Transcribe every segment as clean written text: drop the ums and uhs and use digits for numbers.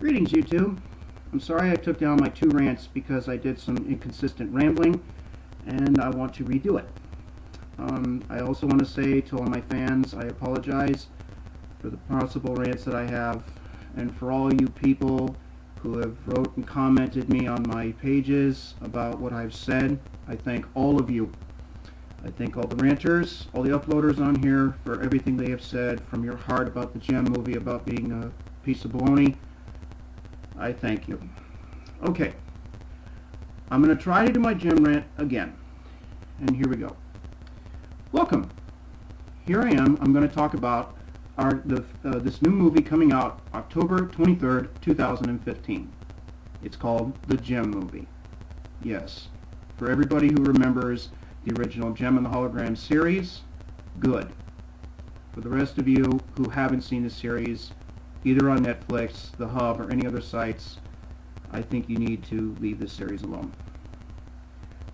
Greetings, YouTube. I'm sorry I took down my 2 rants because I did some inconsistent rambling, and I want to redo it. I also want to say to all my fans, I apologize for the possible rants that I have, and for all you people who have wrote and commented me on my pages about what I've said. I thank all of you. I thank all the ranters, all the uploaders on here for everything they have said from your heart about the JEM movie, about being a piece of baloney. I thank you. Okay, I'm going to try to do my JEM rant again, and here we go. Welcome. Here I am. I'm going to talk about this new movie coming out October 23rd, 2015. It's called the JEM movie. Yes, for everybody who remembers the original JEM and the Hologram series, good. For the rest of you who haven't seen the series, either on Netflix, the Hub, or any other sites, I think you need to leave this series alone.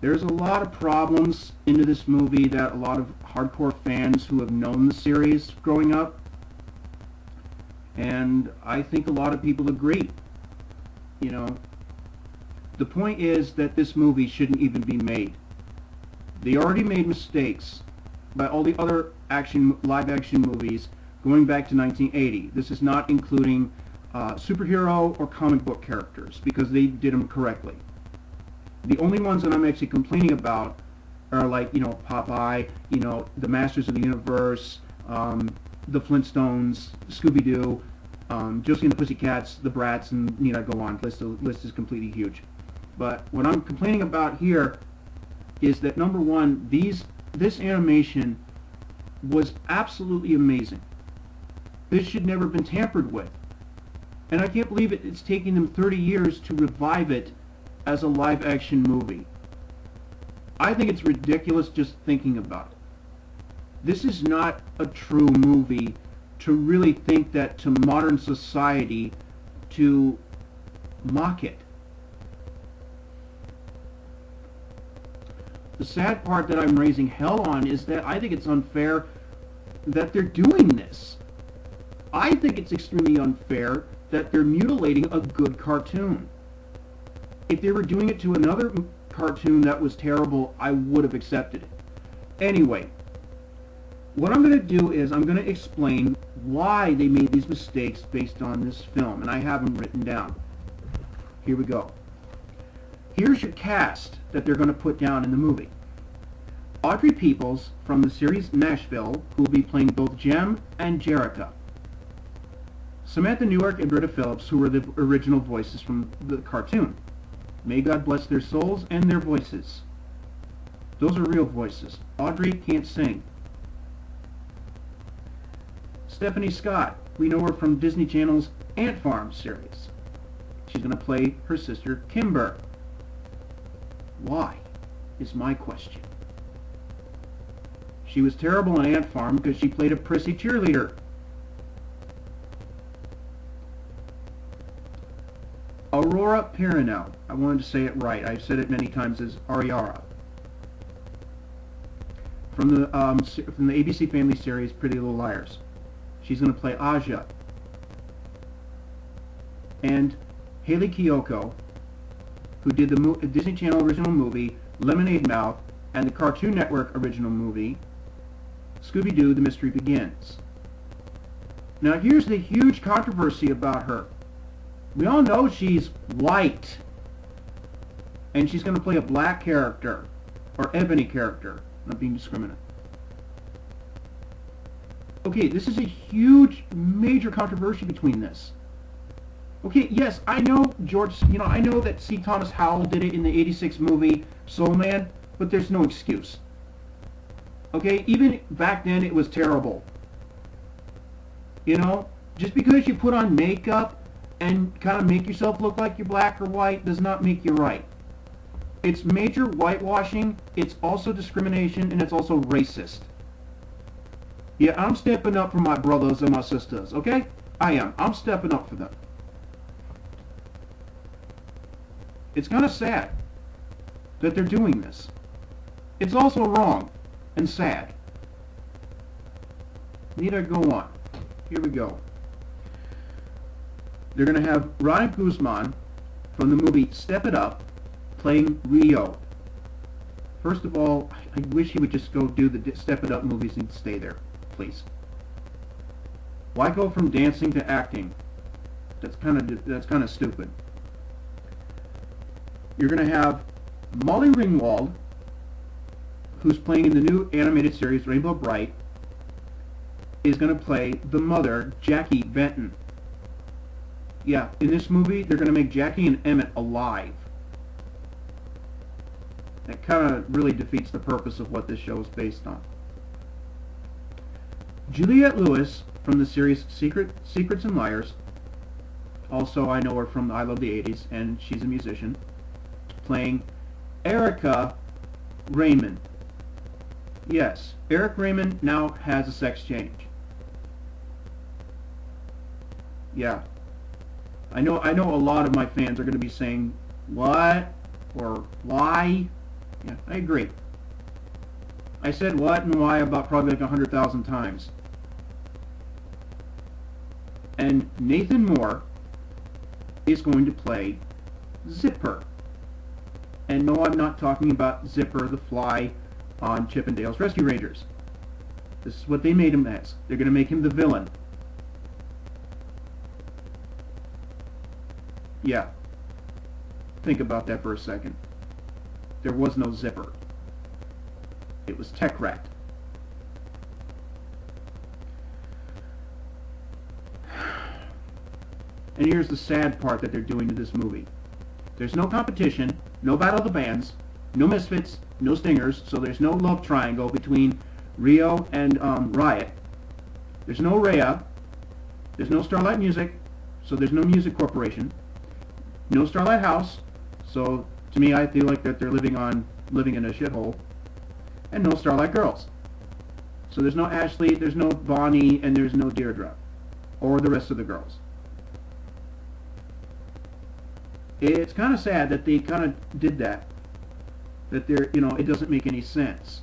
There's a lot of problems into this movie that a lot of hardcore fans who have known the series growing up, and I think a lot of people agree. You know, the point is that this movie shouldn't even be made. They already made mistakes by all the other live-action movies going back to 1980. This is not including superhero or comic book characters, because they did them correctly. The only ones that I'm actually complaining about are, like, you know, Popeye, you know, the Masters of the Universe, the Flintstones, Scooby-Doo, Josie and the Pussycats, the Bratz, and need I go on. The list is completely huge. But what I'm complaining about here is that, number one, this animation was absolutely amazing. This should never have been tampered with. And I can't believe it's taking them 30 years to revive it as a live-action movie. I think it's ridiculous just thinking about it. This is not a true movie to really think that to modern society to mock it. The sad part that I'm raising hell on is that I think it's unfair that they're doing this. I think it's extremely unfair that they're mutilating a good cartoon. If they were doing it to another cartoon that was terrible, I would have accepted it. Anyway, what I'm going to do is I'm going to explain why they made these mistakes based on this film, and I have them written down. Here we go. Here's your cast that they're going to put down in the movie. Audrey Peoples from the series Nashville, who will be playing both JEM and Jerrica. Samantha Newark and Britta Phillips, who were the original voices from the cartoon. May God bless their souls and their voices. Those are real voices. Audrey can't sing. Stephanie Scott, we know her from Disney Channel's Ant Farm series. She's going to play her sister Kimber. Why, is my question. She was terrible in Ant Farm because she played a prissy cheerleader. Aurora Perrineau. I wanted to say it right. I've said it many times as Ariara. From the ABC Family series Pretty Little Liars. She's going to play Aja. And Haley Kiyoko, who did the Disney Channel original movie Lemonade Mouth and the Cartoon Network original movie Scooby-Doo, The Mystery Begins. Now here's the huge controversy about her. We all know she's white, and she's going to play a black character, or ebony character, not being discriminate. Okay, this is a huge, major controversy between this. Okay, yes, I know I know that C. Thomas Howell did it in the '86 movie Soul Man, but there's no excuse. Okay, even back then it was terrible. You know, just because you put on makeup and kind of make yourself look like you're black or white does not make you right. It's major whitewashing, it's also discrimination, and it's also racist. Yeah, I'm stepping up for my brothers and my sisters, okay? I am. I'm stepping up for them. It's kind of sad that they're doing this. It's also wrong and sad. Need I go on? Here we go. They're going to have Ron Guzman from the movie Step It Up playing Rio. First of all, I wish he would just go do the Step It Up movies and stay there, please. Why go from dancing to acting? That's kind of stupid. You're going to have Molly Ringwald, who's playing in the new animated series Rainbow Bright, is going to play the mother, Jackie Benton. Yeah, in this movie, they're going to make Jackie and Emmett alive. That kind of really defeats the purpose of what this show is based on. Juliette Lewis from the series Secrets and Liars. Also, I know her from I Love the 80s, and she's a musician. Playing Erica Raymond. Yes, Eric Raymond now has a sex change. Yeah. I know a lot of my fans are going to be saying, what? Or why? Yeah, I agree. I said what and why about probably like 100,000 times. And Nathan Moore is going to play Zipper. And no, I'm not talking about Zipper the fly on Chip and Dale's Rescue Rangers. This is what they made him as. They're going to make him the villain. Yeah. Think about that for a second. There was no Zipper. It was Tech Rat. And here's the sad part that they're doing to this movie. There's no competition, no Battle of the Bands, no Misfits, no Stingers, so there's no love triangle between Rio and Riot. There's no Rhea. There's no Starlight Music, so there's no Music Corporation. No Starlight House, so to me I feel like that they're living in a shithole. And no Starlight Girls. So there's no Ashley, there's no Bonnie, and there's no Deirdre. Or the rest of the girls. It's kind of sad that they kind of did that. That they're, it doesn't make any sense.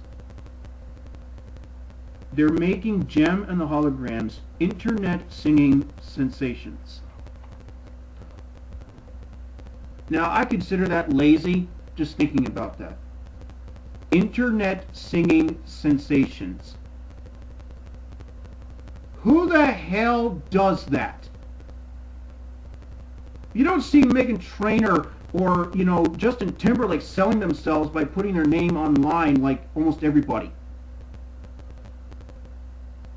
They're making JEM and the Holograms internet singing sensations. Now, I consider that lazy, just thinking about that. Internet singing sensations. Who the hell does that? You don't see Meghan Trainor or, Justin Timberlake selling themselves by putting their name online like almost everybody.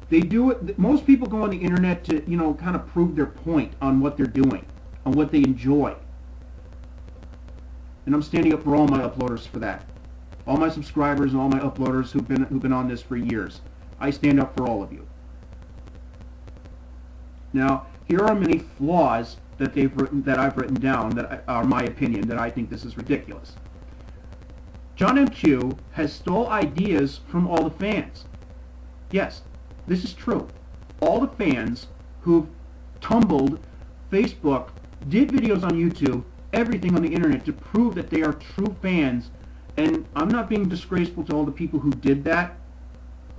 They do it. Most people go on the internet to, kind of prove their point on what they're doing, on what they enjoy. And I'm standing up for all my uploaders for that. All my subscribers and all my uploaders who've been on this for years. I stand up for all of you. Now, here are many flaws that I've written down that are my opinion, that I think this is ridiculous. John M. Chu has stole ideas from all the fans. Yes, this is true. All the fans who've tumbled Facebook, did videos on YouTube, everything on the internet to prove that they are true fans. And I'm not being disgraceful to all the people who did that.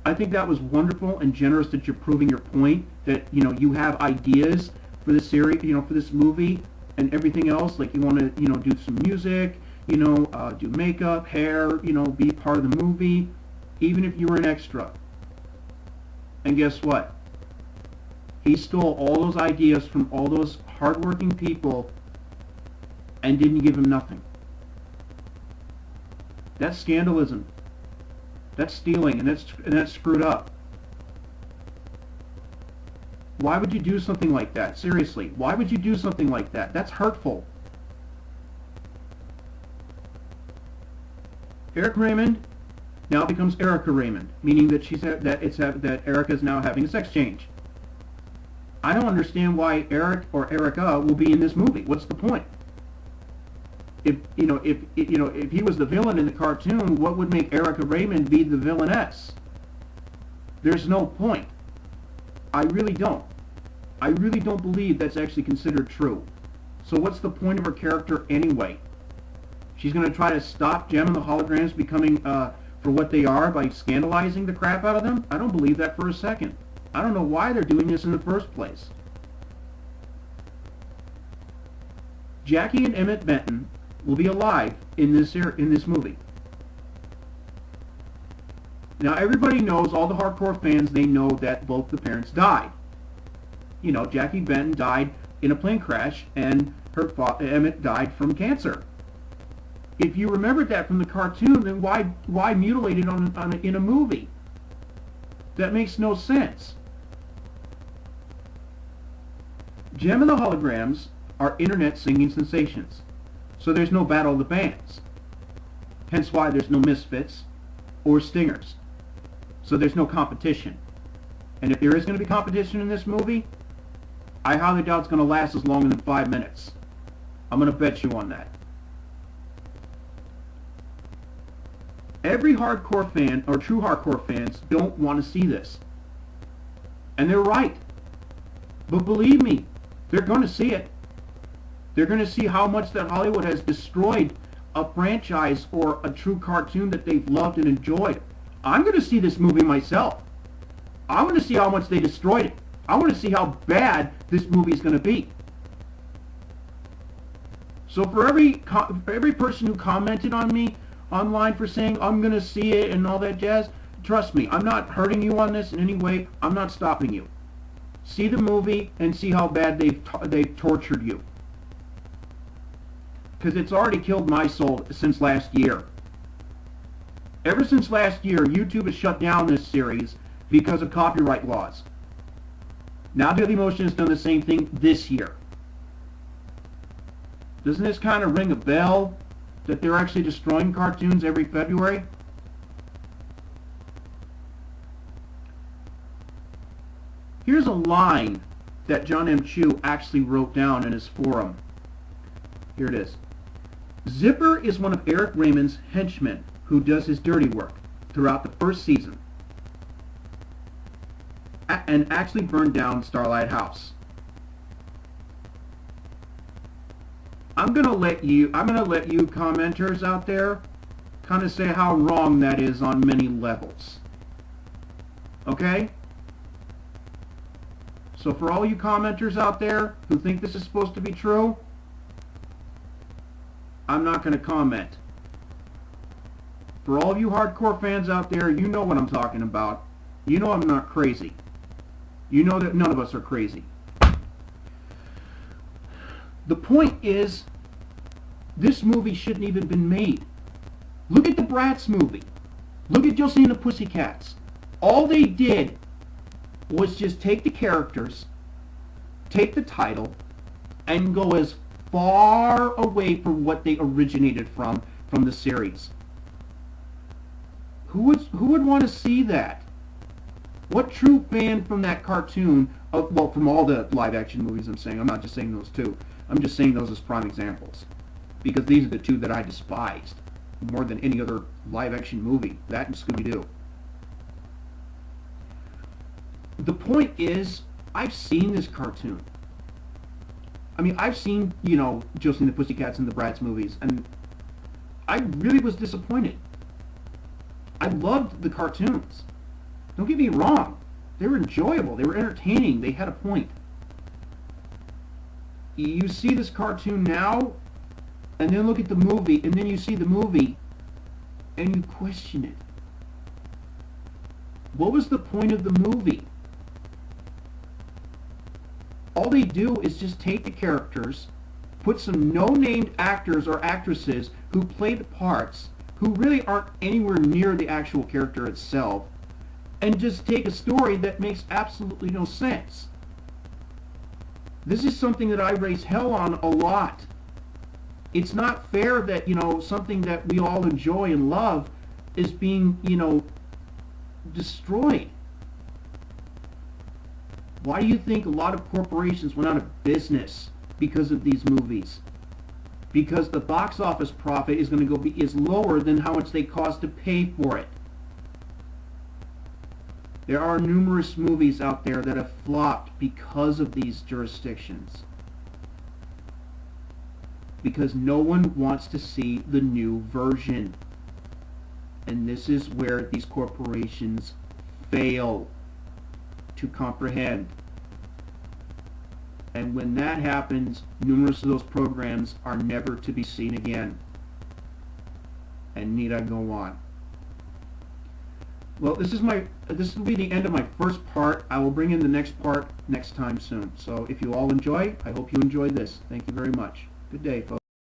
I think that was wonderful and generous that you're proving your point, that you have ideas for this series, for this movie and everything else. Like you want to, do some music, do makeup, hair, be part of the movie, even if you were an extra. And guess what? He stole all those ideas from all those hardworking people and didn't give him nothing. That's scandalism. That's stealing, and that's screwed up. Why would you do something like that? Seriously, why would you do something like that? That's hurtful. Eric Raymond now becomes Erica Raymond, meaning that Erica is now having a sex change. I don't understand why Eric or Erica will be in this movie. What's the point? If he was the villain in the cartoon, what would make Erica Raymond be the villainess? There's no point. I really don't. I really don't believe that's actually considered true. So what's the point of her character anyway? She's going to try to stop JEM and the Holograms becoming for what they are by scandalizing the crap out of them? I don't believe that for a second. I don't know why they're doing this in the first place. Jackie and Emmett Benton will be alive in this movie. Now everybody knows, all the hardcore fans, they know that both the parents died. You know, Jackie Benton died in a plane crash, and Emmett died from cancer. If you remembered that from the cartoon, then why mutilate it in a movie? That makes no sense. JEM and the Holograms are internet singing sensations, so there's no battle of the bands. Hence why there's no Misfits or Stingers. So there's no competition. And if there is going to be competition in this movie, I highly doubt it's going to last as long as 5 minutes. I'm going to bet you on that. Every hardcore fan, or true hardcore fans, don't want to see this. And they're right. But believe me, they're going to see it. They're going to see how much that Hollywood has destroyed a franchise or a true cartoon that they've loved and enjoyed. I'm going to see this movie myself. I want to see how much they destroyed it. I want to see how bad this movie is going to be. So for every person who commented on me online for saying I'm going to see it and all that jazz, trust me, I'm not hurting you on this in any way. I'm not stopping you. See the movie and see how bad they've tortured you. Because it's already killed my soul since last year. Ever since last year, YouTube has shut down this series because of copyright laws. Now Dailymotion has done the same thing this year. Doesn't this kind of ring a bell that they're actually destroying cartoons every February? Here's a line that John M. Chu actually wrote down in his forum. Here it is. Zipper is one of Eric Raymond's henchmen who does his dirty work throughout the first season and actually burned down Starlight House. I'm gonna let you commenters out there kind of say how wrong that is on many levels. Okay? So for all you commenters out there who think this is supposed to be true, I'm not going to comment. For all of you hardcore fans out there, you know what I'm talking about. You know I'm not crazy. You know that none of us are crazy. The point is, this movie shouldn't even been made. Look at the Bratz movie. Look at Josie and the Pussycats. All they did was just take the characters, take the title, and go as far away from what they originated from the series. Who would want to see that? What true fan from that cartoon, well, from all the live-action movies I'm saying, I'm not just saying those two, I'm just saying those as prime examples. Because these are the two that I despised more than any other live-action movie, that and Scooby-Doo. The point is, I've seen this cartoon. I mean, I've seen, you know, Josie and the Pussycats and the Bratz movies, and I really was disappointed. I loved the cartoons. Don't get me wrong. They were enjoyable. They were entertaining. They had a point. You see this cartoon now, and then look at the movie, and then you see the movie, and you question it. What was the point of the movie? All they do is just take the characters, put some no-named actors or actresses who play the parts, who really aren't anywhere near the actual character itself, and just take a story that makes absolutely no sense. This is something that I raise hell on a lot. It's not fair that, you know, something that we all enjoy and love is being, you know, destroyed. Why do you think a lot of corporations went out of business because of these movies? Because the box office profit is going to is lower than how much they cost to pay for it. There are numerous movies out there that have flopped because of these jurisdictions. Because no one wants to see the new version. And this is where these corporations fail to comprehend. And when that happens, numerous of those programs are never to be seen again. And need I go on? Well, this will be the end of my first part. I will bring in the next part next time soon. So if you all enjoy, I hope you enjoyed this. Thank you very much. Good day, folks.